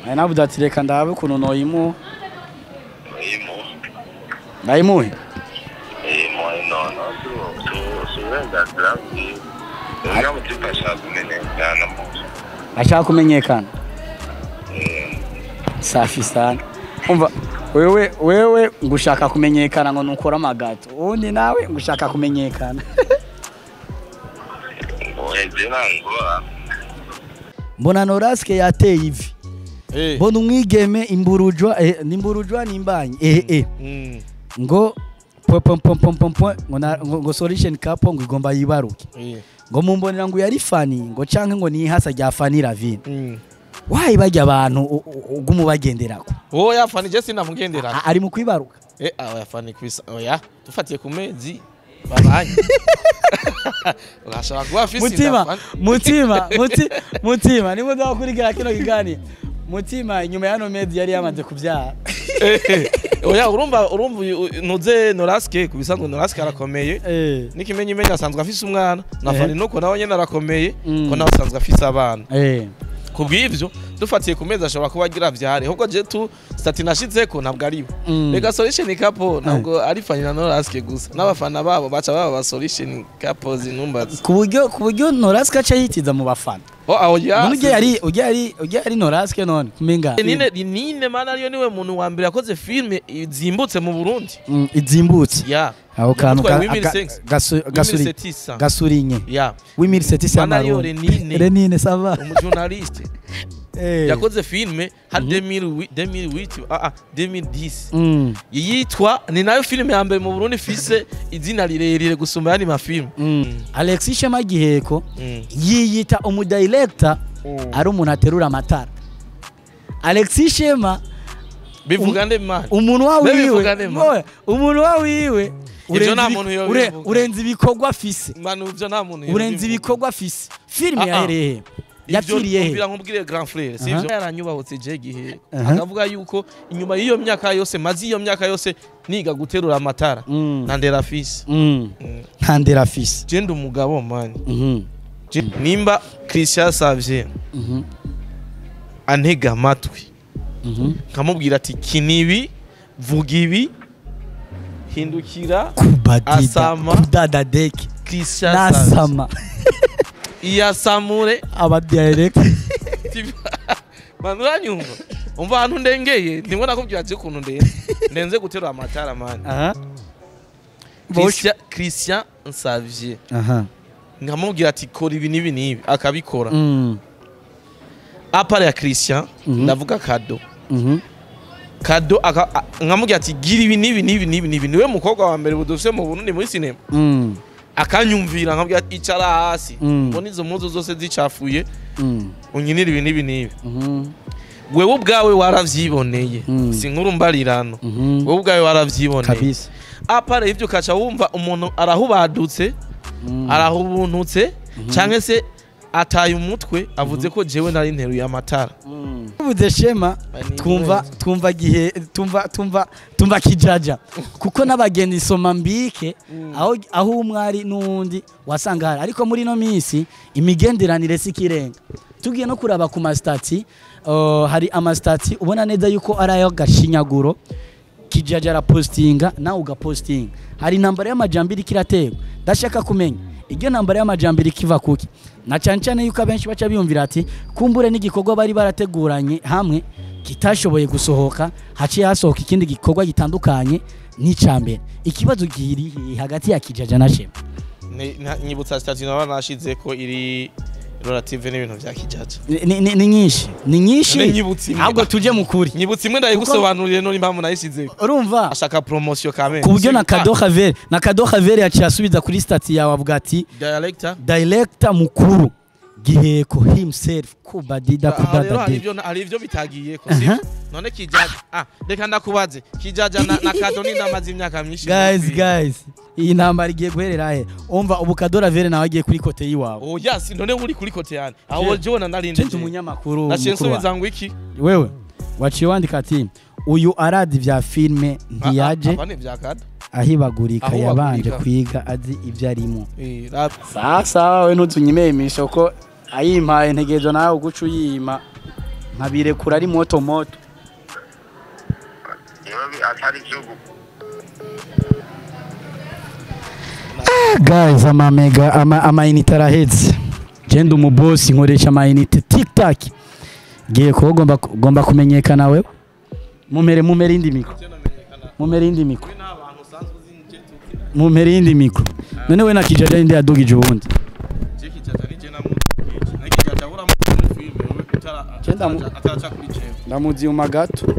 Ari navuze ati reka ndabe ukuntu noyimu. Ndayimuhe. Ashaka kumenyekana. Safi sana. Umva wewe ngushaka kumenyekana ngo nukora amagato. Undi nawe ngushaka kumenyekana. Mbona Noraske yateye ivi. Mbona umwigeme imburujwa nimburujwa nimbanye. Ngo ngo solution kapo ngo igomba yibaruke. Ngo mumbonera ngo yari fani ngo canke ngo ni hasa rya fani ravine. Wayi bajya abantu ugumubagenderako. Oya fani je sinamugenderako. Ari mu kwibaruka. Oya fani kwisa. Oya tufatiye ku mezi babanye. Urashaka kuba afisi mutima niba ndakurikira kino kigani. Mutima inyuma yano mezi yari yamaze kubyara. Oya urumva nuze Noraske kubisanzwe Noraske arakomeye. Nikimenye imenya asanzwe afise umwana na fani nuko nawe nyene arakomeye ko nawe asanzwe afise abana. Kubw'ivyo dufatiye ku mezi ashobora kuba agira vyare ahubwo je tu stati nashizeko ntabwo ari bo. Rega solution couple ntabwo ari fani na Noraske gusa n'abafana babo baca baba solution couple zinumbaza. Kuburyo Noraske aca yitiza mu bafana. Oya. Ujya ari Noraske none kumenga. Nine mana ariyo niwe muntu wa mbere yakoze filme izimbutse mu Burundi. Izimbutse. Ya. Aho kantu gasurinye. Ya. W'imiriseti y'amarundi. Renine sava. Umujournaliste. Yakoze filme ha 2010 yitwa ni nayo filme ya mbere mu Burundi fise izina rirerire gusumba yani mafilme. Alexis Shema Giheko yiyita umudirector ari umuntu aterura amatara. Alexis Shema bivuga nde man umuntu wawiwe urenze ibikorwa afise. Manu ivyo nta muntu urenze ibikorwa afise. Filme yahereye yapfiriye he? Mbira nkubwire Grand Frère sivyo yaranyubahutse je gihe akavuga yuko inyuma y'iyo myaka yose mazi iyo myaka yose niga guterura amatara na ndera fisi ntandera fisi je ndumugabo man nimba Christian Xavier antega amatwi nkamubwira ati kinibi vuga ibi hindukira asama kudada deki Christian nasama iyasamure aba direct manuranyumva umva hantu ndengeye ndimo nakubwira ati kuntu ndenze guterura amatara man Christian Xavier nkamubwira ati kora ibi nibi akabikora apare ya Christian ndavuga Kado nkamubwira ati gira ibi nibi niwe mukobwa wa mbere budufise mu Burundi muri cinema akanyumvira nkabwira icara hasi mbona izo muzo zose zicafuye unyinira ibi nibi wewe ubwawe waravyiboneye sinkuru mbarirano wewe ubwawe waravyiboneye kabisa apare ivyo kaca wumva umuntu arahubadutse arahubuntutse canke se ataye umutwe avuze ko jewe nari nteruye amatara ubuze Shema tumva kijaja kuko n'abagenzi soma mbike aho umwari n'undi wasanga hari ariko muri no minsi imigenderanire sikirenga tugiye no kuraba ku mastati hari amastati ubona neza yuko arayo gashinyaguro kijaja ra postinga na uga posting hari nambara y'amajambiri kiratego ndashaka kumenya iryo nambara y'amajambiri kiva kuki na cancane yuko abenshi baca biyumvira ati kumbure n'igikorwa bari barateguranye hamwe kitashoboye gusohoka haciye hasohoka ikindi gikorwa gitandukanye n'icambere ikibazo giri hagati ya kijaja na Shema nyibutsa station abanashize ko iri relative n'ibintu vya kijaja ni nyinshi ahubwo tuje mukuri nyibutsa imwe ndayigusobanurire none impamvu nayishize urumva ashaka promotion kamere kuburyo na Kado Xavier yaciye asubiza kuri stati yawe avuga ati director mukuru Giheko himself kubadida hari ivyo bitagiye ko none kijaja reka ndakubaze kijaja na Kado ni ndamaze imyaka myinshi guys iyi ntambara igiye guherera he umva ubu Kado Xavier nawe agiye kuri kote yiwawe yes none uri kuri kote yani aho jona narinde je umunyamakuru nashensubiza ngo iki wewe waciye wandika ati uyu aradi vya filme ntiyaje abane vya Kado ahibagurika yabanje kwiga azi ivyo arimo sasa we ntuzunyimeye imisho ko ayimpaye ntegezo nawe gucu yima nkabirekura ari moto moto. Atari igihugu Guys, amayinite arahetse. Genda umubosi nkoresha amayinite TikTok. Giye ko gomba kumenyekana wewe. Mumere indi mikro. Mumere indi mikro. Mumere indi mikro. None we nakijaja indi yadugije ubundi. Ndamuzi umagato.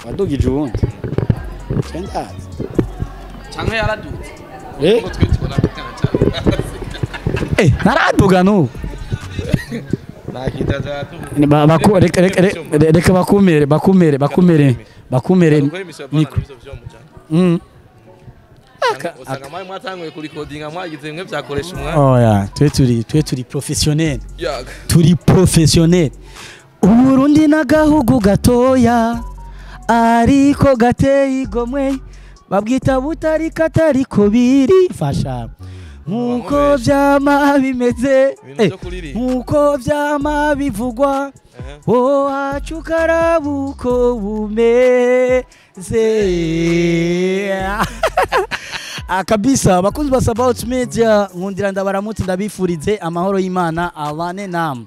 Wadugije ubundi. Chendazi. Canke yaradutse. Naraduga no. Reka bakumere mikro. Usanga mwaye mwatanguye kuri codinga mwagize bimwe byakoresha umwanya. Oya, twe turi professionnel. Turi professionnel. Uburundi nagahugu gatoya ariko gateye igomwe babwita butari katari ko biri fasha nkuko byama bimeze nkuko byama bivugwa wacu karabuko bumeze kabisa. Abakunzi ba Sabaut Media nkundira ndabaramutse ndabifurize amahoro y'Imana abane namwe.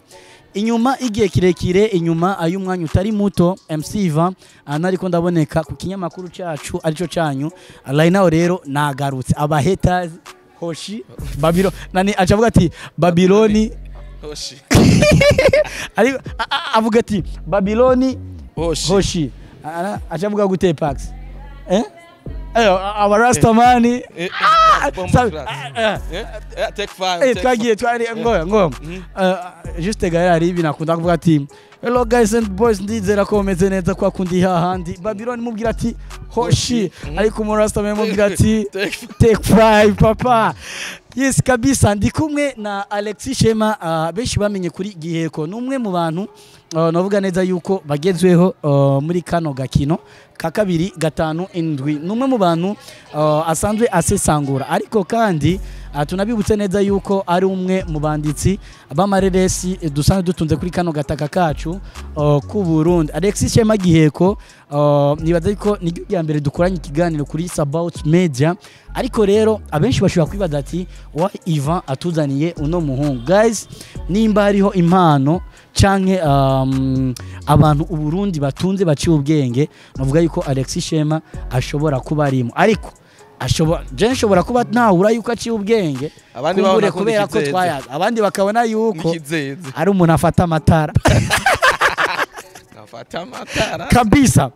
Inyuma igihe kirekire inyuma ayumwanya utari muto MC Ivan anariko ndaboneka ku kinyamakuru cyacu arico cyanyu line rero nagarutse aba haters hoshi Babylon nani acavuga ati Babyloni hoshi ari avuga ati Babyloni hoshi acavuga gute Pax aba Rastamani take five twagiye twari ngo juste gaya ari binakunda kuvuga ati hello guys and boys ndizera ko meze neza kwa kundi hahandi Babylon mubwira ati hoshi ariko mu Rastamani mubwira ati take five papa. Yes kabisa ndi kumwe na Alexis Shema benshi bamenye kuri Giheko numwe mu bantu navuga neza yuko bagezweho muri kano gakino ka 2-5-7 numwe mu bantu asanzwe asesangura ariko kandi tunabibutse neza yuko ari umwe mu banditsi b'amareresi dusanzwe dutunze kuri kano gataka kacu ku Burundi. Alexis Shema Giheko nibaza yuko ni rya mbere dukoranye ikiganiro kuri Sabaut Media ariko rero abenshi bashobora kwibaza ati wa Ivan atuzaniye uno muhungu. Guys, nimba hariho impano canke abantu uburundi batunze baciye ubwenge navuga yuko Alexis Shema ashobora kuba arimo ariko ashobora kuba ntahura yuko aciye ubwenge abandi babona kubera ko twayaza abandi bakabona yuko ari umuntu afata amatara kabisa.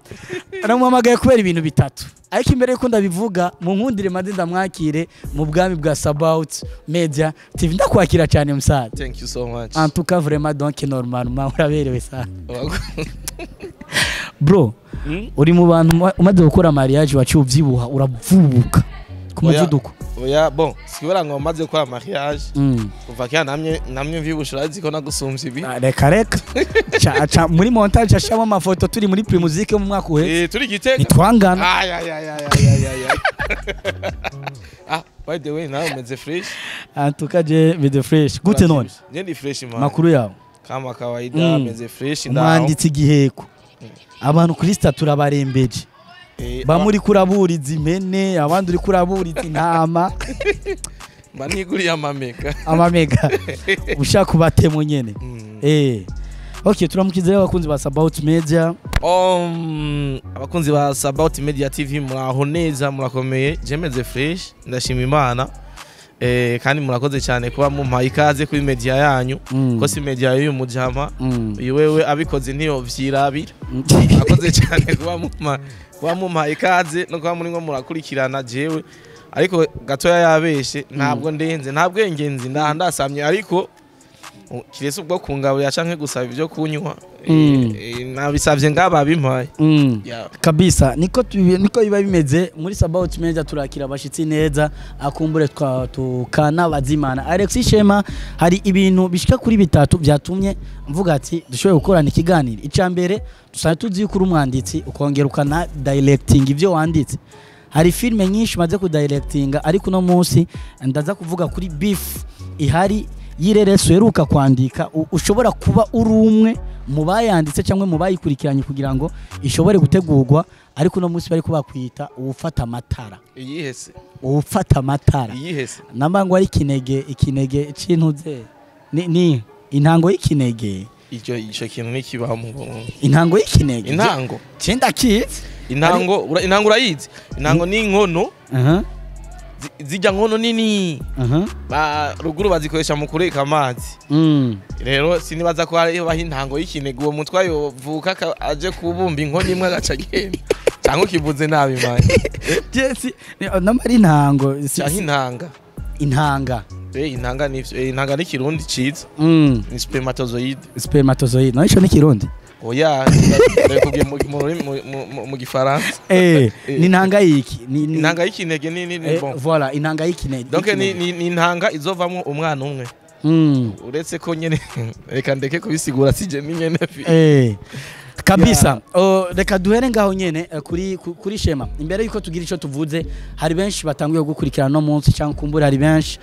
Namuhamagaye kubera ibintu bitatu ariko imbere yuko ndabivuga mu nkundire maze ndamwakire mu bwami bwa Sabaut Media TV. Ndakwakira cyane musaza. Thank you so much. En tout cas vraiment donc normalement uraberewe sana. Bro, uri mu bantu umaze gukora mariage wacu ubyibuha uravubuka ku muvuduko. Oya bon, sikibara ngo maze gukora mariage. Kuva kya namye mvibushira ziko nagusumbye ibi. Reka. Cha muri montage ashamo amafoto turi muri Primusique mu mwaka uhe. Turi Gitega. Nitwangana. By the way, now meze fresh. En tout cas je meze fresh. Gute none. Je ndi fresh man. Makuru yawe. Kama kawaida meze fresh ndaho. Mwanditse Giheko. Abantu kuri statura barembeje. Bamuri kuraburiza impene abandi uri kuraburiza intama baniguriye amamega ushaka kubatemo nyene. Okay, turamukizeho abakunzi ba Sabaut Media. Abakunzi ba Sabaut Media TV muraho neza murakomeye jemeze fresh ndashima Imana kandi murakoze cyane kuba mumpaye ikaze kuri media yanyu ko si media y'uyu mujama wewe abikoze ntiyo vyirabira akoze cyane kuba mumpaye ikaze no kuba muri ngo murakurikirana jewe ariko gatoya yabeshe ntabwo ndenze ntabwo engenzi ndasamye ariko kirese ubwo kungabo yacanke gusaba ibyo kunywa nabisavye ngaba bimpaye kabisa niko biba bimeze muri Sabaut Media. Turakira abashitsi neza akumbure tukana bazimana. Alexis Shema hari ibintu bishika kuri bitatu byatumye mvuga ati dushoboye gukorana ikiganiro. Icambere dusanzwe tuzi yuko umwanditsi ukongera ukana directing ivyo wanditse. Hari filme nyinshi maze ku directinga ariko no munsi ndaza kuvuga kuri beef ihari y'irereso heruka kwandika ushobora kuba uri umwe mu bayanditse cyangwa mu bayikurikiranye kugira ngo ishobore gutegurwa ariko no munsi bari kubakwita uwufata amatara iyihese uwufata amatara iyihese namango ari ikinege cintuze ni intango y'ikinege icyo kintu nikibaho mu intango y'ikinege intango cyenda kizi intango urayizi intango ni inkono zijya nkono nini ba ruguru bazikoresha mu kureka amazi rero sinibaza ko hari intango y'ikinege uwo mutwa yovuka aje kubumba inkono imwe agaca agenda cyangwa kivuze nabi manje jesi namari intango intanga intanga intanga ni kirundi ciza ni spermatozoide no ico ni kirundi oya ndekugiye mu gifaransa ni intanga yiki ni intanga y'ikinege ni bon voilà intanga y'ikinege donc ni intanga izovamwo umwana umwe uretse ko nyene reka ndeke kubisigura sije ni nyene kabisa reka duhere ngaho nyene kuri Shema imbere yuko tugira ico tuvuze hari benshi batanguye gukurikirana no munsi cyangwa kumbura hari benshi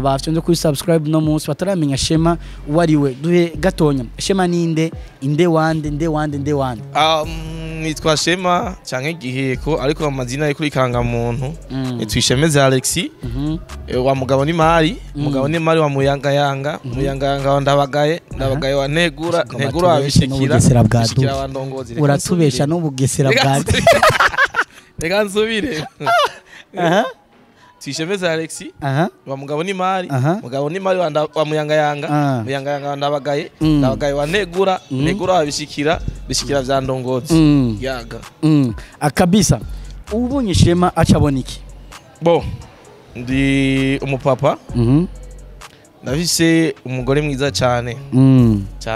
bafite kuri subscribe no munsi bataramenya Shema wariwe duhe gatonya Shema ninde inde wande nitwa Shema canke Giheko ariko amazina yo kuri kanga muntu nitwishemeze Alexis wa mugabo ni Mari wa Muyangayanga wa Ndabagaye wa Ntegura wabishikira wa Ndongozi uratubesha n'ubugesera bwati reka nsubire twishemeze Alexis wa mugabo ni Mari wa Muyangayanga wa Ndabagaye wa Ntegura wabishikira vya Ndongozi yaga akabisa ubonye Shema acabona iki bo ndi umupapa ndafise umugore mwiza cyane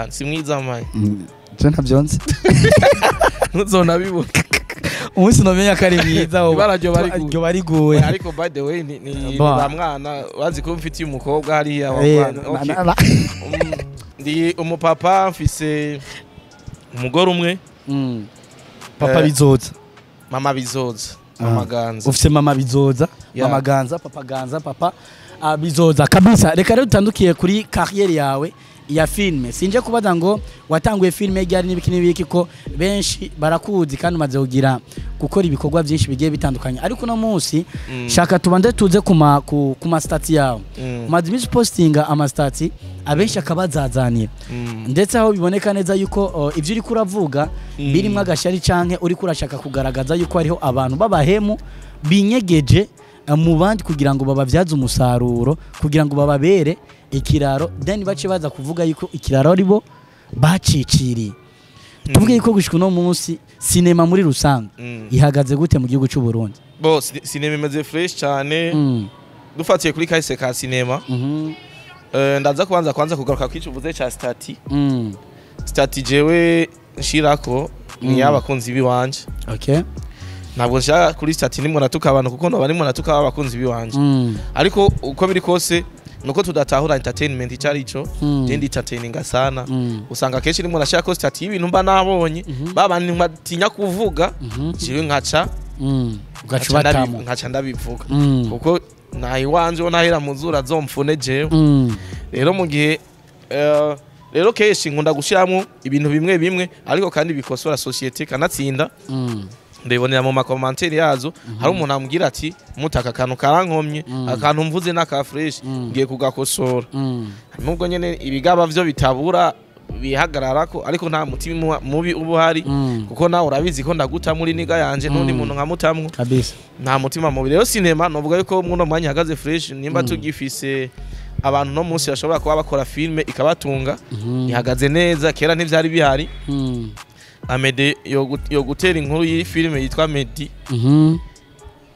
si mwiza maye je ntavyonze ntuzona bibona umunsi nomenya ko ari mwiza baryo bariguye ariko by the way ni ba mwana wazi ko mfitiye umukobwa hariya wabana ndi umupapa mfise umugore umwe papa bizoza mama bizoza mama ganza ufise mama bizoza mama ganza papa ganza papa bizoza kabisa reka rero tutandukiye kuri carrière yawe ya filme sinje kubaza ngo watanguye filme ryari n'ibiki ko benshi barakuzi kandi umaze kugira gukora ibikorwa byinshi bigiye bitandukanye ariko no munsi shaka tubanze tuze kuma stati yawe umaze imisi postinga ama stati abenshi akabazazanira ndetse aho biboneka neza yuko ivyo uri kuravuga birimwe agashari canke uri kurashaka kugaragaza yuko hariho abantu babahemu binyegeje mu bandi kugira ngo babavyaze umusaruro kugira ngo bababere ikiraro then bace baza kuvuga yuko ikiraro aribo baciciriye tuvuge yuko gushika no munsi cinema muri rusanga ihagaze gute mu gihugu cy'u Burundi bo cinema imeze fresh cyane dufatiye kuri kahise ka cinema ndaza kwanza kugaruka kwica uvuze cha stati jewe nshirako ni abakunzi biwanje okay ntabwo nshaka kuri stati nimwe natuka abantu kuko no barimo natuka abakunzi biwanje ariko uko biri kose nuko tudatahura entertainment icari ico ndi entertaining sana usanga keshi nimwe nashaka ko stati y'ibintu mba nabonye babandi batinya kuvuga jiwe nkaca ndabivuga kuko nahi wanje onahera muzura zomfune jewe rero mu gihe rero keshi nkunda gushiramo ibintu bimwe ariko kandi bikosora societe kanatsinda ndebonera mu makomantere yazo hari umuntu amubwira ati mutaka kantu karankomye akantu mvuze naka fresh ngiye kugakosora nubwo nyene ibigaba byo bitabura bihagararako ariko nta mutima mubi ubuhari kuko nawe urabizi ko ndaguta muri niga yanje n'undi muntu nkamutamwe kabisa nta mutima mubi rero cinema novuga yuko muno mwanya hagaze fresh nimba tugifise abantu no munsi bashobora kuba bakora filme ikabatunga ihagaze neza kera ntivyari bihari Amede yo gutera inkuru yi filme yitwa Medi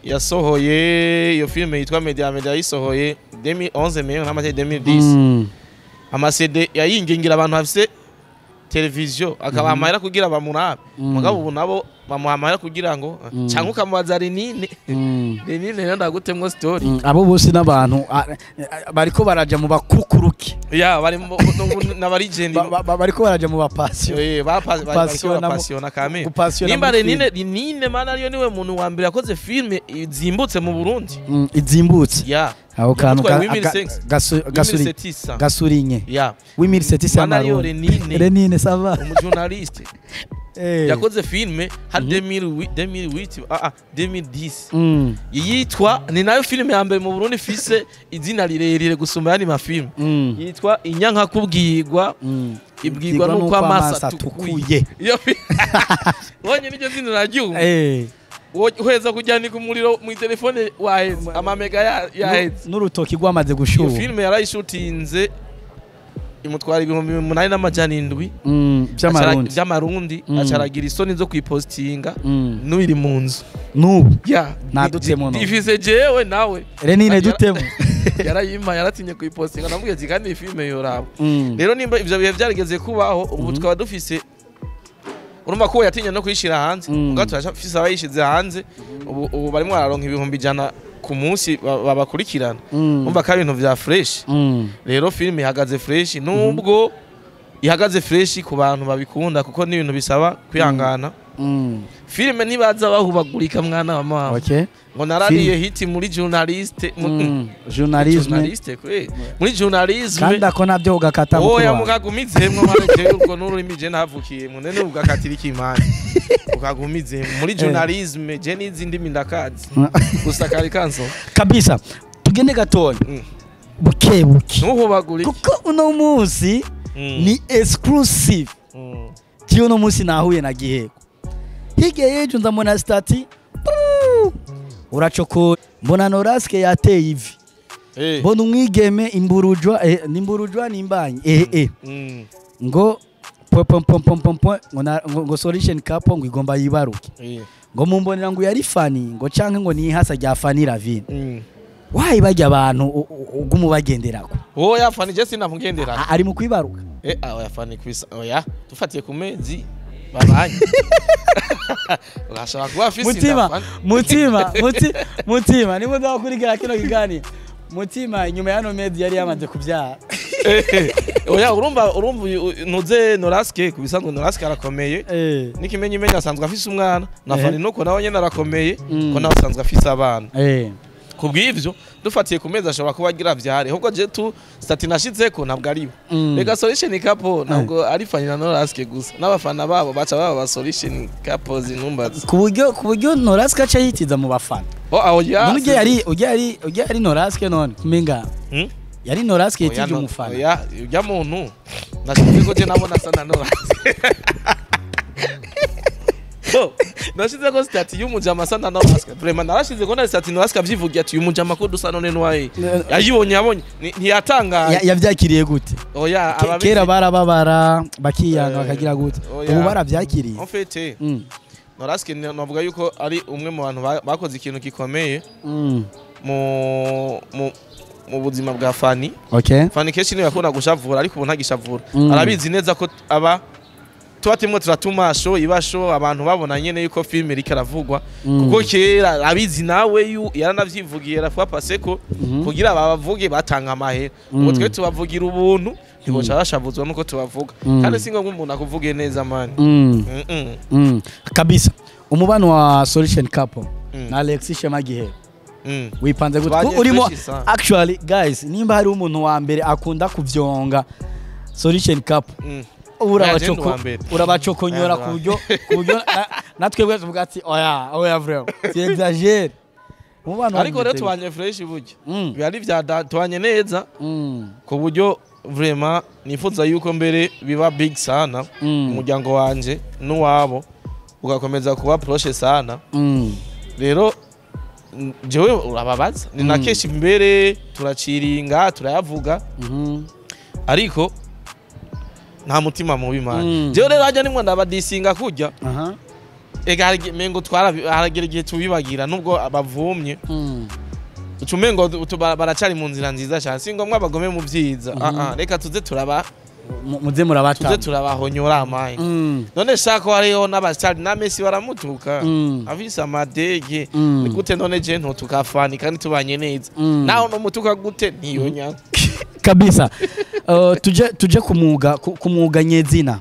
yasohoye iyo filme yitwa Medi Amede yayisohoye 2011 meyo n'amate 2010 amasede yayingingira abantu hafise televiziyo akaba amahera kugira bamurabe mugabo ubu nabo bamuhamara kugira ngo cyangwa ukamubaza Renine rero ndagutemwo story abo bose n'abantu bariko baraja mu bakukuruki bari n'abarigeni bariko baraja mu bapassion bapassion kame nimba Renine mana ariyo niwe muntu wa mbere yakoze filme izimbutse mu Burundi izimbutse aho kantu gasurinye w'imiriseti Mario Renine sava umujournaliste yakoze filme har 2010 yitwa ni nayo filme ya mbere mu Burundi fise izina rirerire gusumba yani mafilme yitwa Inyanka kubwirwa ibwirwa nuko amasa tukuye wonye niryo zina ragiye uheza kujyanika umuriro mu telefone waheze amamega yaheze n'urutoki rwamaze gushuha iyo filme yarayishutinze imutwara 8,700 by'amarundi acaragira isoni zo kwipostinga n'ubiri mu nzu n'ubu nadutsemo ifise jewe nawe Renine dutemo yarayima yaratinye kwipostinga namubwiye ati kandi filme yoraba rero nimba ivyo bihe byarigeze kubaho ubu twaba dufise urumva ko yatinye no kwishira hanze ubwo turafise abayishize hanze ubu barimo araronka 100 ku munsi babakurikirana umva ka ibintu vya fresh rero filme ihagaze fresh nubwo ihagaze fresh ku bantu babikunda kuko ni ibintu bisaba kwihangana filme nibaza bahubagurika mwana wa mama ngo narariye hiti muri journaliste muri journalisme kandi ako nabyo ugakata mu oya mukagumizemwe mwareke urwo n'ururimi je navukiye mu nene ugakatira ikimana ukagumizemwe muri journalisme je n'izindi mindakazi gusa kari kanso kabisa tugende gatoya buke nuhubaguri kuko uno munsi ni exclusive kiyo uno munsi nahuye na Giheko hige yejo ndamona stati urachoko mbona Noraske yateye ivi mbona umwigeme imburujwa nimbanye ngo ngo solution kapo ngo igomba yibaruke ngo mumbonera ngo yari fani ngo canke ngo ni hasa rya fani ravine wayi bajya abantu ugumubagenderako oya fani je sinamugendera ari mu kwibaruka oya fani kwisa oya tufatiye ku mezi babanye urashaka kuba afisi mutima niba ndakurikira kino kigani mutima inyuma ya no mezi yari yamaze kubyara oya urumva nuze Noraske kubisango Noraske arakomeye nikimenye imenya asanzwe afise umwana na fani nuko nawe nyene arakomeye ko nawe asanzwe afise abana kubw'ivyo dufatiye ku mezi ashobora kuba agira vyare ahubwo je tu stati nashizeko ntabwo ari rega solution couple ntabwo ari fani na Noraske gusa n'abafana babo baca baba solution couple zinumbaza ku buryo Noraske aca yitiza mu bafana oya yari Noraske none kumenga yari Noraske yitije umufana oya ujya muntu nashize ko je nabona sana Noraske nashize ko stati y'umujama sana Noraske vraiment narashize ko na stati Noraske avyivugiye ati umujama ko dusa none nwaye yabonye ntiyatanga yavyakiriye gute oya kera barababara bakiyanga bakagira gute ubu baravyakiriye en fait Noraske navuga yuko ari umwe mu bantu bakoze ikintu gikomeye mu buzima bwa fani fani keshi niwe yakunda gushavura ariko ubu ntagishavura arabizi neza ko aba tubatemwe turatuma show ibasho abantu babona nyene yuko filme iri karavugwa kuko kera abizi nawe yaranavyivugiye arafuwa paseko kugira babavuge batanga amahera ubwo twe tubavugira ubuntu ntiboca bashavuzwa nuko tubavuga kandi singo nk'umuntu akuvuge neza mani kabisa umubano wa solution couple na Alexis Shema Giheko wipanze gute urimo actually guys nimba hari umuntu wa mbere akunda kuvyonga solution couple urabacokonyora ku buryo natwe bwese tuvuga ati oya vraiment c'est exagère ariko rero tubanye fresh buryo byari byatwanye neza ku buryo vraiment nifuza yuko mbere biba big sana umuryango wanje n'uwabo ugakomeza kuba proche sana rero jewe urababaza ni nakeshi mbere turaciringa turayavuga ariko nta mutima mubi man jewe rero hajya nimwe ndabadisinga kujya ega mengo haragira igihe tubibagira nubwo abavumye ucumengo baracari mu nzira nziza cyane singomwe abagome mu byiza reka tuze turaba muze murabata tuze turabahonyora amaye none shaka hariho n'abasitari na Messi baramutuka afise amadege ni gute none je ntutukafani kandi tubanye neza naho no mutuka gute ntiyonya kabisa. Tuje kumwuga nyezina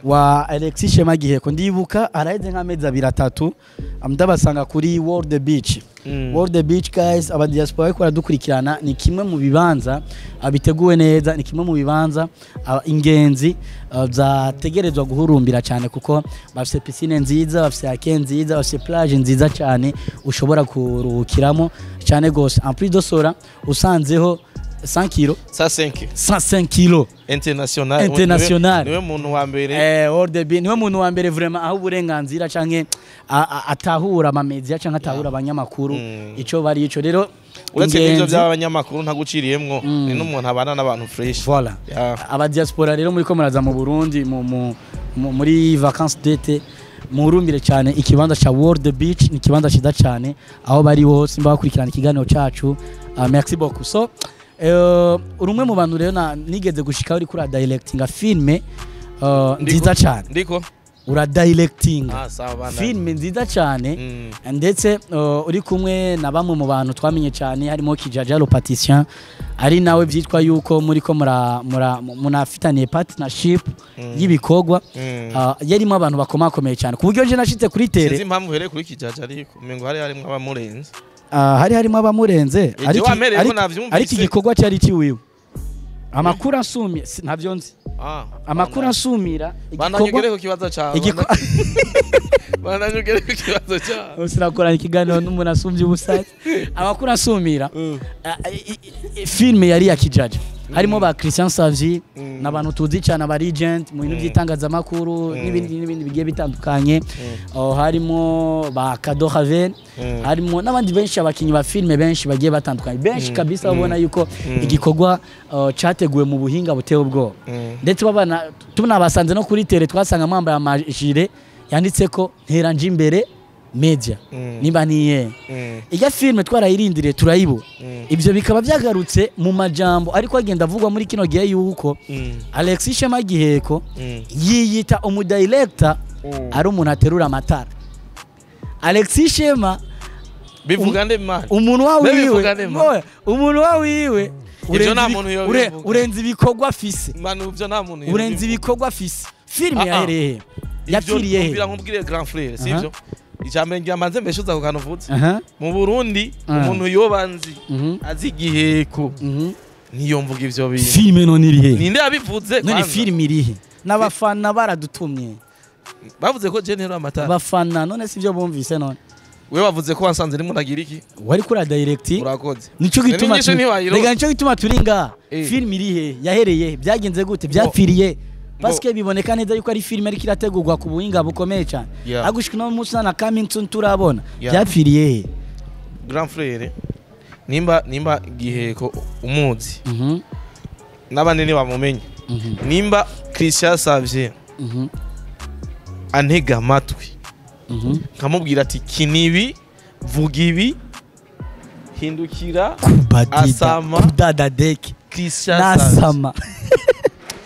wa Alexis Shema Giheko. Ndibuka araheze nk'amezi 2-3 ndabasanga kuri World Beach. World Beach guys, aba diaspora ariko baradukurikirana, ni kimwe mu bibanza abiteguwe neza, ni kimwe mu bibanza ingenzi zategerezwa guhurumbira cyane kuko bafite piscine nziza, bafite ake nziza, bafite plage nziza cyane ushobora kuruhukiramo cyane gose. En plus de cela usanzeho 100 kilo 105 kilo international niwe muntu wa mbere World Beach, niwe muntu wa mbere vraiment aho uburenganzira canke atahura amamedia canke atahura abanyamakuru ico bari ico. Rero uretse n'ivyo by'abanyamakuru ntaguciriyemwo ni n'umuntu abana n'abantu fresh. Voilà, aba diaspora rero muri ko muraza mu Burundi muri vacances d'été murumbire cyane ikibanza cha World Beach, ni kibanza ciza cyane aho bari hose mbakurikirana ikiganiro cacu. Merci beaucoup. So urumwe mu bantu rero nigeze gushika uri kuri directinga filme nziza cyane. Ndiko ura directing sawa filme nziza cyane ndetse uri kumwe na bamwe mu bantu twamenye cyane harimo Kijaja Le Patisien, ari nawe byitwa yuko muri ko munafitaniye partnership y'ibikogwa. Yarimo abantu bakomakomeye cyane ku buryo je nashitse kuri tere. Sinzi impamvu here kuri Kijaja ariko mengo hari harimo abamurenze. Harimo abamurenze ariko igikorwa cyari kiwiwe. Amakuru asumye ntabyo nzi. Amakuru asumira igikorwa kibazo cyawe. Bananyugere ku kibazo cyawe. Usirakorana ikiganiro n'umuntu asumbye ubusazi. Amakuru asumira filme yari ya Kijaja. Harimo ba Christian Savzi n'abantu tuzi cyane aba legend mu bintu by'itangazamakuru n'ibindi bigiye bitandukanye. Harimo ba Kado Haven, harimo n'abandi benshi abakinyi ba filme benshi bagiye batandukanye benshi kabisa. Babona yuko igikorwa cyateguwe mu buhinga buteye ubwo. Ndetse babana tunabasanze no kuri tele twasanga mwambaye amajire yanditse ko Nteranje imbere media niba niye. Ijya filme twarayirindire turayibo. Ibyo bikaba byagarutse mu majambo ariko agenda avugwa muri kino gihe yuko Alexis Shema Giheko yiyita umudirector ari umuntu aterura amatara. Alexis Shema bivuga nde man umuntu wawiwe urenze ibikorwa afise manu byo nta muntu urenze ibikorwa afise. Filme yahereye yapfiriye he mbira nkubwire grand frère sivyo ijambo ngiyamanze mbeshuza ko kanuvutse mu Burundi umuntu yobanzi azi Giheko niyo mvuga ivyo bintu. Filme none irihe ninde yabivuze none filme irihe n'abafana baradutumye bavuze ko General Amatara abafana none sivyo bumvise none wewe wavuze ko wansanze rimwe nagira iki wari kuri directing urakoze nico gituma rega nico gituma turinga filme irihe yahereye byagenze gute byapfiriye parce que biboneka neza yuko ari filme ariko irategurwa ku buhinga bukomeye cyane agushika no musana coming soon turabona byapfiriye he grand frère nimba Giheko umuzi n'abanene bamumenye nimba Christian Savye antega amatwi nkamubwira ati kinibi vuga ibi hindukira asama kudada deki Christian nasama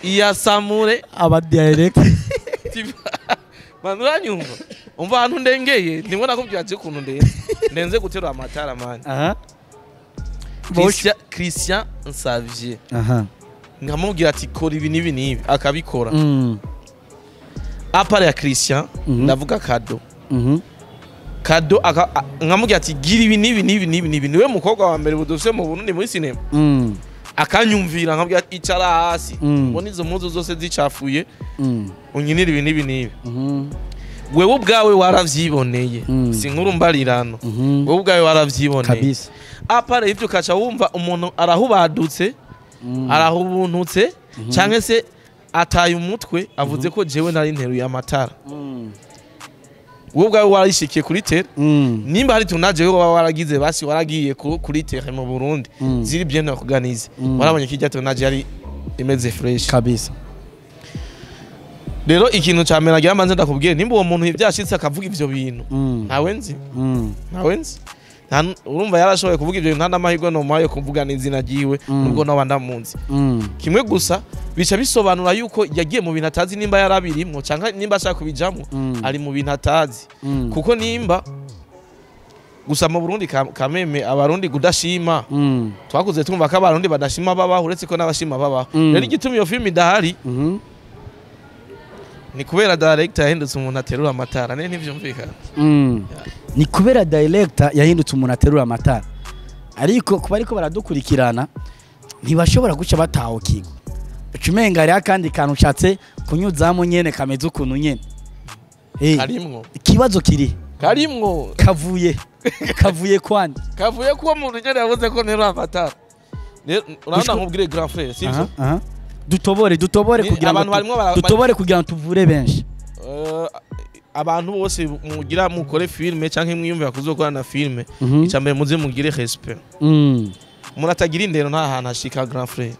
iya samure aba direct manuranyumva umva ahantu ndengeye nimwe nakubwira ati kuntu ndenze guterura amatara man Christian Savye nkamubwira ati kora ibi nibi akabikora apare ya Christian ndavuga Kado nkamubwira ati gira ibi nibi niwe mukobwa wa mbere budufise mu Burundi muri cinema akanyumvira nkabwira icara hasi mbona izo mpuzu zose zicafuye unyinira ibi nibi wewe ubwawe waravyiboneye sinkuru mbarirano wewe ubwawe waravyiboneye kabisa. Apare ivyo kaca wumva umuntu arahubadutse arahubuntutse canke se ataye umutwe avuze ko jewe nari nteruye amatara. Wowe ubwawe warishikiye kuri tere nimba hari tunaje wowe waragize basi waragiye kuri tere mu Burundi ziri bien organisé warabonye kijya tunaje yari imeze fresh kabisa. Rero ikintu cyamera giamanze ndakubwiye nimba uwo muntu ibyashitse akavuga ivyo bintu ntawe nzi urumva yarashoboye kuvuga ibyo nta n'amahirwe no mayo kuvugana izina giwe nubwo nawe ndamunzi kimwe gusa bica bisobanura yuko yagiye mu bintu atazi nimba yarabirimwo cyangwa nimba ashaka kubijamwo ari mu bintu atazi kuko nimba gusa mu Burundi kameme abarundi kudashima twakuze twumva ko abarundi badashima babaho uretse ko n'abashima babaho rero igituma iyo film idahari ni kubera director yahindutse umuntu aterura amatara ne ntivyumvikana ni kubera director yahindutse umuntu aterura amatara ariko kuba ariko baradukurikirana ntibashobora guca bataho kigo ucumenga ari akandi kantu ucatse kunyuzamo nyene kameze ukuntu nyene karimwo ikibazo kiri karimwo kavuye kwandi kavuye kuba umuntu nyene yavuze ko nterura amatara urabona nkubwire grand frère sivyo dutobore kugira ngo dutobore kugira ngo tuvure benshi abantu bose mugira mukore filme canke mwiyumvira kuzokora na filme icambere muze mugire respect umuntu atagira indero nta hantu ashika grand frère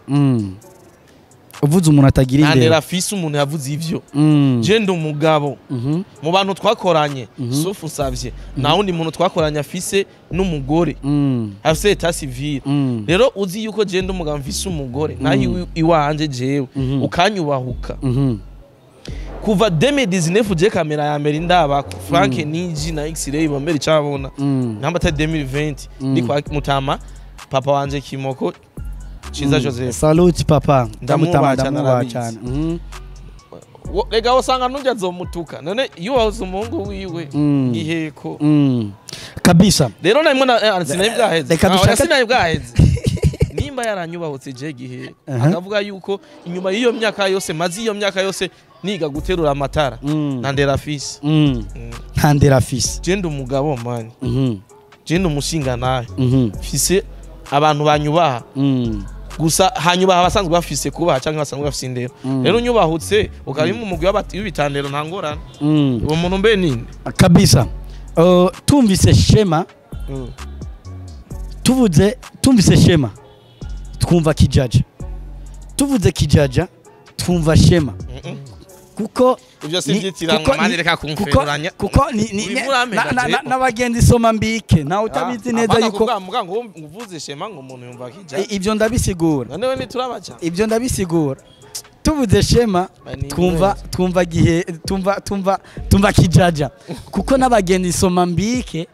uvuze umuntu atagira indero nandera fisi umuntu yavuze ivyo je ndi umugabo mu bantu twakoranye sauf usavye na undi muntu twakoranye afise n'umugore afise etat civil rero uzi yuko je ndi umugabo mfise umugore nayo iwanje jewe ukanyubahuka kuva 2019 je kamera ya mbere ndaba Frank Niji na X-Ray bombere cabona namba ta 2020 ni kwa mutama papa wanje Kimoko Chiza Joseph salute papa ndamutama cyane rega wasanga nujya zomutuka none iyo wazo umungu wiwe giheko kabisa rero namwe sinayibwaheze bwaheze nimba yaranyubahutse je gihe akavuga yuko inyuma y'iyo myaka yose mazi iyo myaka yose niga guterura amatara nandera fisi ntandera fisi je ndi umugabo mani je ndi umushinga nawe fise abantu banyubaha gusa hanyubaha abasanzwe bafise kubaha cyangwa basanzwe bafise indero rero nyubahutse ukarimo umugwi w'ibitandero nta ngorane uwo muntu mbe nini kabisa tumvise shema tumvise shema twumva kijaja tuvuze kijaja twumva shema kuko ibyo sivyitirana manireka kumferuranya kuko n'abagenzi soma mbike nawe utabizi neza yuko mugango nguvuze shema ngo umuntu yumva kijaja ibyo ndabisigura none ni turabaca ibyo ndabisigura tuvuze shema twumva kijaja kuko n'abagenzi soma mbike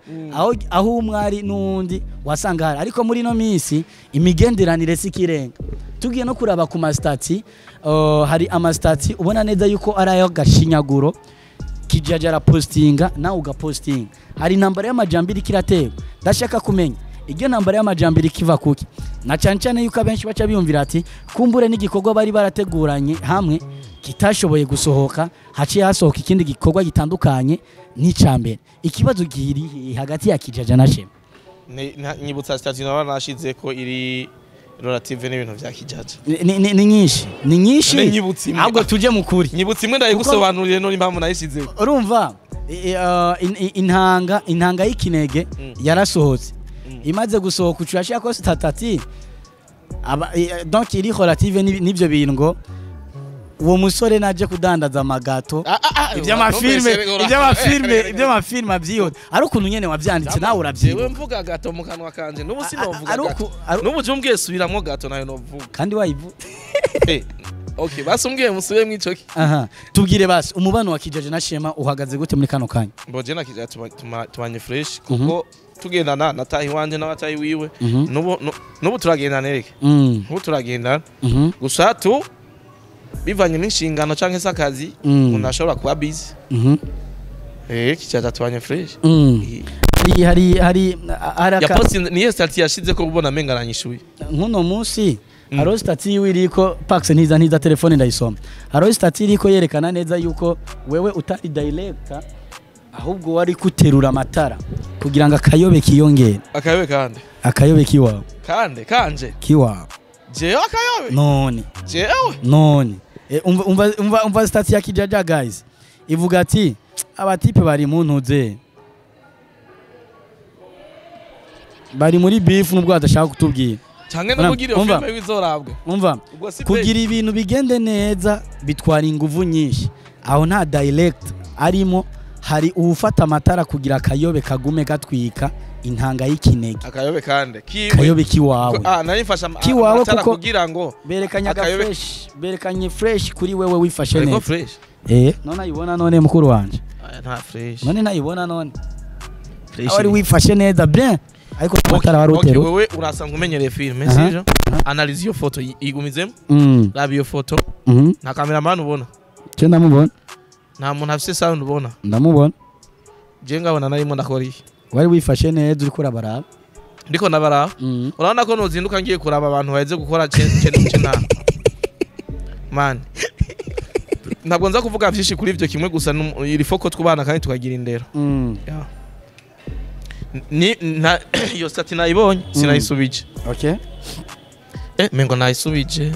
aho umwari n'undi wasanga hari ariko muri no minsi imigenderanire sikirenga tugiye no kuraba ku mastati hari amastati ubona neza yuko ari ayo gashinyaguro kijaja ra postinga na ugapostinga hari nambara y'amajambiri kiratewe ndashaka kumenya iryo nambara y'amajambiri kiva kuki na cyane yuko abenshi baca biyumvira ati kumbure n'igikorwa bari barateguranye hamwe kitashoboye gusohoka haciye hasohoka ikindi gikorwa gitandukanye n'icambere ikibazo gihiri hagati ya kijaja na shema nyibutsa station nabashize ko iri relative n'ibintu vya kijaja ni nyinshi ahubwo tuje mukuri nyibutsa imwe ndayigusobanuriye no impamvu nayishize urumva intanga y'ikinege yarasohotse imaze gusohoka ucashaka ko statati donc iri relative n'ibyo bintu ngo uwo musore naje kudandaza amagato iby'amafilme abyihota ari ukuntu nyene wabyanditse nawe urabyiba wewe mvuga gato mu kanwa kanje n'ubu sinovuga gato n'ubu jumbwiye subiramwo gato nayo novuga kandi wayivuga okay basi umbwiye musubire mwicoki tubwire basi umubano wa kijaje na shema uhagaze gute muri kano kanya mboje na kijaje tubanye fresh kuko tugendana natahi wanje n'abatahi wiwe n'ubu turagendana reke n'ubu turagendana gusa tu bivanye n'inshingano canke sakazi umuntu ashobora kuba busy kijaja tubanye fresh hari ya post niyo stati yashize ko ubona mengaranyishuye nkuno munsi haro stati wiriko Pax ntiza telefone ndayisoma haro stati iriko yerekana neza yuko wewe utari director ahubwo wari kuterura amatara kugira ngo akayobe kiyongere akayobe kiwawe kanje kiwawe jewe akayobe none umva stati ya kijaja guys ivuga ati abatipe bari mu ntuze bari muri beef nubwo adashaka kutubwira cyangwa no kugira iyo filme bizorabwe umva kugira ibintu bigende neza bitwara inguvu nyinshi aho nta direct arimo hari ufata amatara kugira akayobe kagume gatwika intanga y'ikinege akayobe kande kayobe kiwawe nari mfasha kiwawe kuko kugira ngo berekanye fresh kuri wewe wifashe neza fresh none ayibona none mukuru wanje nta fresh none nayibona none fresh ari wifashe neza bien ariko twatara warutero wewe urasanga umenyereye filme sije analyze iyo photo igumizemo raba iyo photo nta cameraman ubona cyo ndamubona nta muntu afise sound ubona ndamubona je ngabona narimo ndakora iki wari wifashe neza uri kurabaraba ndiko nabaraba urabona ko nozinduka ngiye kuraba abantu baheze gukora cena man ntabwo nza kuvuga byinshi kuri ivyo kimwe gusa iri foko twubana kandi tukagira indero ni yo stati nayibonye sinayisubije okay mengo nayisubije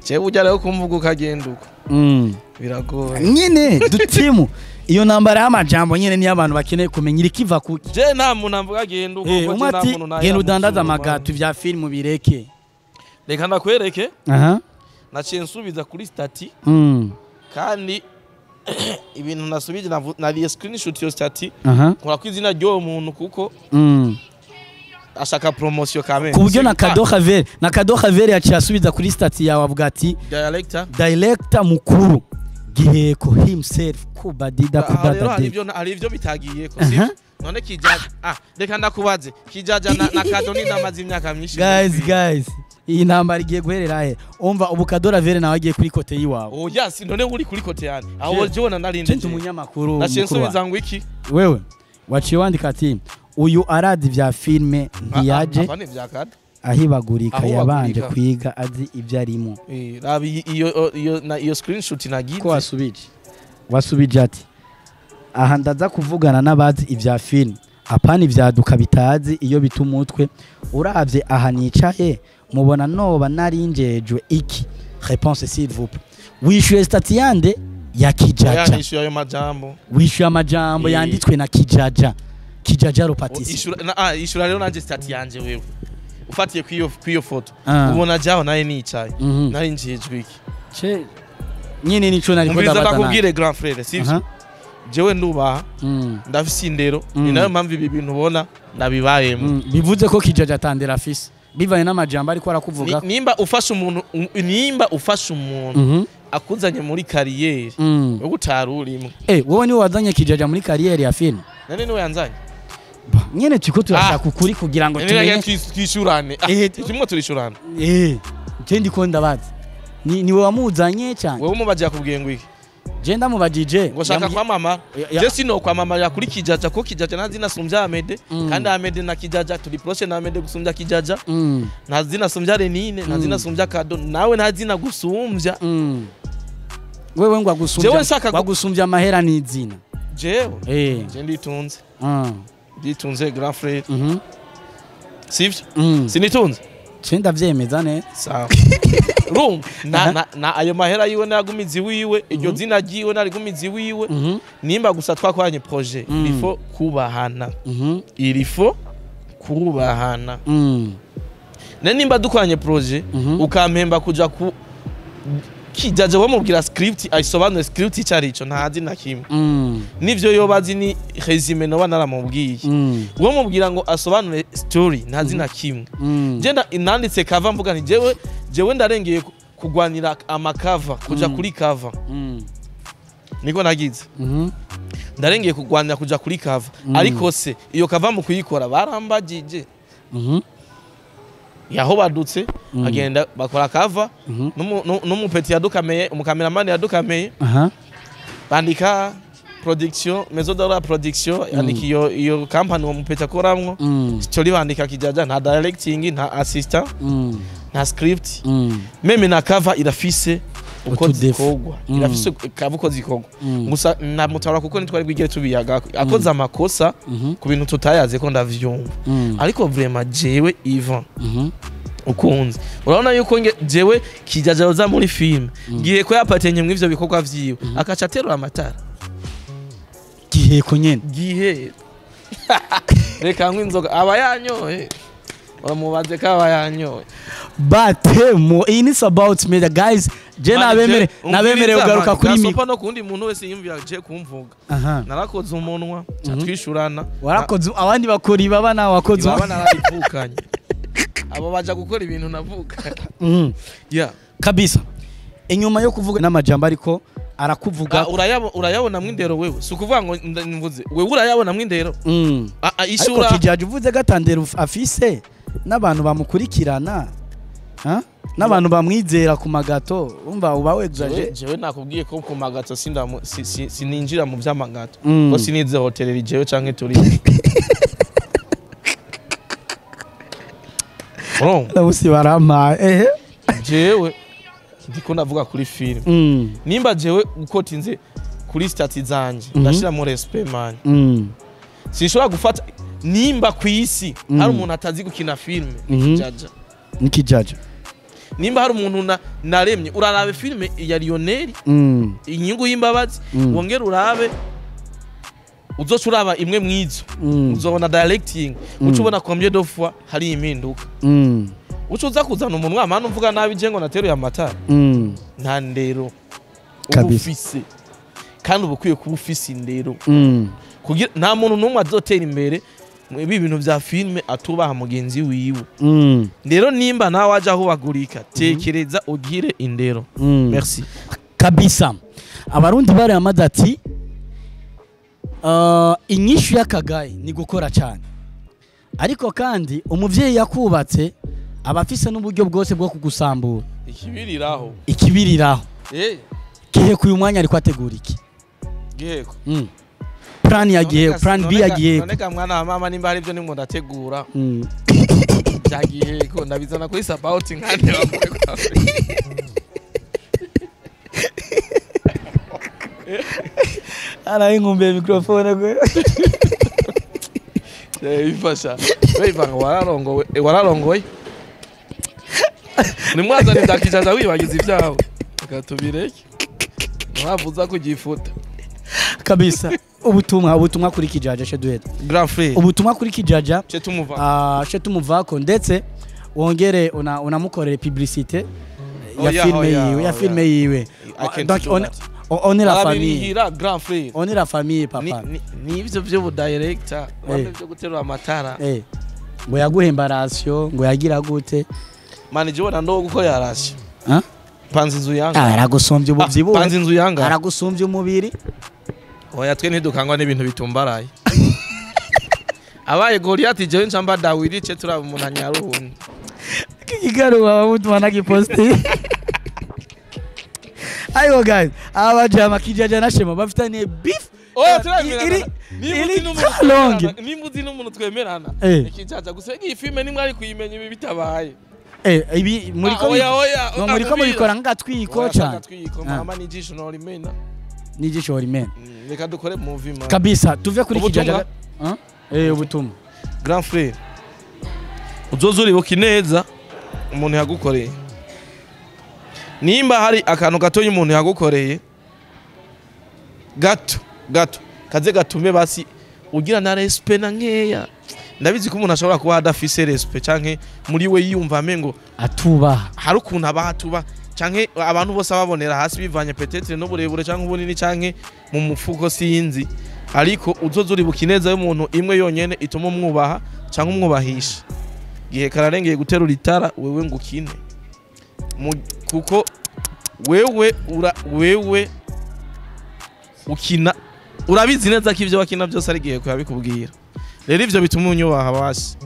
je ujya rero kumvuga ukagenduka biragoye nyine dutimu iyo nambara y'amajambo nyine ni abantu bakeneye kumenya irikiva kuki je nta muntu amvuga agenduka kuko nta muntu nayo genda udandaza amagato vya film bireke reka ndakwereke naciye nsubiza kuri stati kandi ibintu nasubije nariye screenshot yo stati nkora kwizina ryo muntu kuko ashaka promotion kamwe kubyo na Kado Khaveri yaciye asubiza kuri stati yawe avuga ati director mukuru Giheko himself kubadida ari ivyo bitagiye ko si none kijaja reka ndakubaze kijaja na Kado ni namaze imyaka myinshi guys iyi ntambara igiye guherera he umva ubu Kado Khaveri nawe agiye kuri kote yiwawe yes none uri kuri kote yani aho jibona narinde je umunyamakuru nashensubiza ngo iki wewe waciye wandika ati uyu aradi vya filme ntiyaje ahibagurika yabanje kwiga azi ibyo arimo rabi iyo screenshot nagize ko wasubije ati aha ndaza kuvugana n'abazi ivya filme apana ivyaduka bitazi iyo bitumutwe uravye aha nicaye mubona noba narinjejwe iki réponse s'il vous plaît wishyuye stati yande ya Kijaja wishyuye ayo majambo wishyuye amajambo yanditswe na Kijaja Ropatisi ishura rero nanje stati yanje wewe ufatiye kwiyo foto ubona jaho naye nicaye nari njejwe iki che nyine nico nari kodabaza nakubwire grand frère sivyo jewe ndubaha ndafise indero ni nayo mpamvu ibi bintu ubona ndabibayemo bivuze ko Kijaja atandera afise bivanye n'amajambo ariko arakuvuga nimba ufasha umuntu akuzanye muri kariyeri yo gutarurimo wowe ni wazanye Kijaja muri kariyeri ya film none niwe yanzanye nyene tiko turashaka ukuri kugira ngo tumenye twishurane kimwe turishurana je ndiko ndabaza niwe wamuzanye cyane wewe umubaje yakubwiye ngo iki je ndamubajije ngo shaka kwa mama je sino kwa mama ya kuri Kijaja ko Kijaja nazina sumbya Ahmed kandi Ahmed na Kijaja turi proche na Ahmed gusumbya Kijaja nazina sumbya Renine nazina sumbya Kado nawe nazina gusumbya wewe ngo agusumbya amahera n'izina jewe je nditunze nditunze grand frère sivyo sinitunze Chenda vyemeza ne sawa rum na ayo mahera yiwe nagumizi wiwe iryo zina giwe narigumizi wiwe nimba gusa twakwanye projet ilifo kubahana ilifo kubahana nimba dukwanye projet ukampemba kuja ku Kijaja wamubwira script ayisobanure script cyarico ntazi na kimwe nivyo yobazi ni resume no banaramubwiye wamubwira ngo asobanure story ntazi na kimwe genda inanditse cover mvuga ni jewe ndarengeye kugwanira amakava kuja kuri cover niko nagize ndarengeye kugwanira kuja kuri cover ariko se iyo cover mu kuyikora barambagije yaho badutse agenda bakora cover n'umupeti yadukameye umukameramani yadukameye bandika production maison de la production yandiki iyo company wo mupeti akoramwo story bandika Kijaja nta directing nta assistant nta script meme na cover irafise uko zikogwa irafise kabuko zikogwa gusa namutara kuko nitwari bwigere tubiyaga akoze amakosa ku bintu tutayaze ko ndavyumva ariko vraiment jewe Ivan ukunze urabona yuko jewe Kijaja uza muri film gihe ko yapatenye mu ivyo bikorwa vyiwe akaca aterura amatara gihe ko nyene gihe reka nk'inzoga aba yanyoye bamubaze ka aba yanyoye but it's about me the guys je nabemere ugaruka kuri mikro gasopa no kundi muntu wese yumvira je kumvuga narakoze umunwa twishurana warakoze abandi bakora ibaba nawe wakoze ibaba narabivukanye abo baja gukora ibintu navuka yeah kabisa inyuma yo kuvuga n'amajambo ariko arakuvuga urayabona mwindero wewe sukuvuga ngo mvuze wewe urayabona mwindero ishura kijaje uvuze gatandero afise n'abantu bamukurikirana n'abantu bamwizera ku magato umva uba wexaje jewe nakubwiye ko ku magato sininjira mu by'amagato ko sinize hotel jewe canke turi Usi barama jewe ndiko navuga kuri film nimba jewe ukotinze kuri stati zanje ndashira mu respect man sinshobora gufata nimba kwisi hari umuntu atazi gukina film nikijaja nimba hari umuntu naremye urarabe film ya Lionel inyungu y'imbabazi wongera urabe uzocuraba imwe mwizo uzobona directing ucubona combien de fois hari impinduka ucuza kuzana umuntu amana uvuga nabi je ngo nateruye amatara nta ndero ubufise kandi ubukwiye kuba ufise indero kugira nta muntu numwe azotera imbere ibi bintu vya filme atubaha mugenzi wiwe ndero nimba nawe waje aho bagurika tekereza ugire indero merci kabisa abarundi bari amadati inyishu y'akagaye ni gukora cyane ariko kandi umuvyeyi yakubatse abafise n'uburyo bwose bwo kugusambura ikibiriraho giheko uyu mwanya ariko ategura iki giheko plan ya giheko plan B ya giheko none mwana wa mama nimba hari byo nimwe ndategura bya giheko ndabizana kuri about nkande ara ingumbe microphone gwe ifasha wivanga wararongoye ni mwazana ndakijaza wibagiza ibyawe akatubireke ntavuza kugifuta kabisa ubutumwa kuri kijaja sheduheta grand frère ubutumwa kuri kijaja cyo tumuvako ndetse wongere unamukorera publicité ya filme yiwe donc on est la famille grand frère on est la famille papa ni ivyo byo director wambe byo guterura amatara ngo yaguhemba ratio ngo yagira gute manager wona ndo guko yarashe panzi inzu yanga aragusombye ubuvyibu panzi inzu yanga aragusombye umubiri oya twe ntidukangwa n'ibintu bitumbaraye abaye Goliath je ncamba Dawidi ce turaba umuntu anyaruhuni kigaro baba mutwana giposti ayo guys abajama kijaja na shema bafitanye beef nimbuzi n'umuntu twemerana ikijaja gusa iyi filme nimwe ari kuyimenya ibi bitabaye ibi muri ko mubikora nk'agatwiko cyane mama nijisho norimena nijisho norimena reka dukore movie man kabisa tuve kuri kijaja ubutumwa grand frère uzozuribuka neza umuntu yagukoreye nimba hari akantu gato y'umuntu yagukoreye gato kaze gatume basi ugira na respect na nkeya ndabizi ko umuntu ashobora kuba adafise respect canke muri we yumva amengo atuba hari ukuntu abatuba canke abantu bose babonera hasi bivanye peut-être no burebure canke ubunini canke mu mufuko sinzi ariko uzozuribuka neza y'umuntu imwe yonyene ituma umwubaha canke umwubahisha gihe kararengeye guterura itara wewe ngukine kuko wewe ukina urabizi neza ko ivyo wakina byose ari gihe ko yabikubwira rero ivyo bituma unyubaha basi